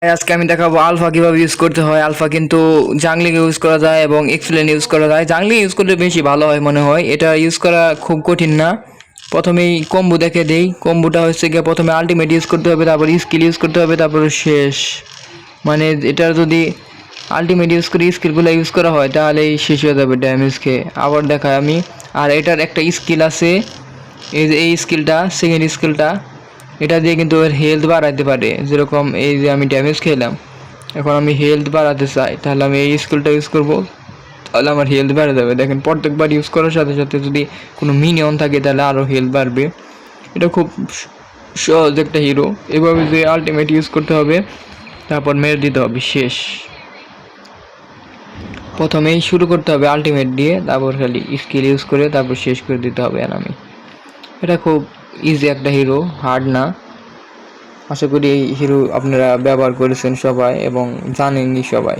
আজকে আমি দেখাবো আলফা কিভাবে ইউজ করতে হয়। আলফা কিন্তু জাংলিং ইউজ করা যায় এবং এক্সপ্লেন ইউজ করা যায়। জাংলিং ইউজ করলে বেশি ভালো হয় মনে হয়, এটা ইউজ করা খুব কঠিন না। প্রথমেই কম্বো দেখে দেই। কম্বোটা হচ্ছে গিয়ে প্রথমে আলটিমেট ইউজ করতে হবে, তারপর স্কিল ইউজ করতে হবে, তারপর শেষ। মানে এটা যদি আলটিমেট ইউজ করে স্কিলগুলো ইউজ করা হয় তাহলেই শেষ হয়ে যাবে ড্যামেজ খেয়ে। আবার দেখায় আমি। আর এটার একটা স্কিল আছে, এই যে এই স্কিলটা, সেকেন্ড স্কিলটা, এটা দিয়ে কিন্তু এর হেলথ বাড়াইতে পারে। যেরকম এই যে আমি ড্যামেজ খেলাম, এখন আমি হেলথ বাড়াতে চাই, তাহলে আমি এই স্কিলটা ইউজ করব, তাহলে আমার হেলথ বেড়ে যাবে। দেখেন প্রত্যেকবার ইউজ করার সাথে সাথে যদি কোনো মিনিয়ন থাকে তাহলে আরও হেলথ বাড়বে। এটা খুব সহজ একটা হিরো। এভাবে যে আলটিমেট ইউজ করতে হবে, তারপর মেরে দিতে হবে শেষ। প্রথমেই শুরু করতে হবে আলটিমেট দিয়ে, তারপর খালি স্কিল ইউজ করে তারপর শেষ করে দিতে হবে এনামি। এটা খুব ইজি একটা হিরো, হার্ড না। আশা করি এই হিরো আপনারা ব্যবহার করেছেন সবাই এবং জানেনই সবাই।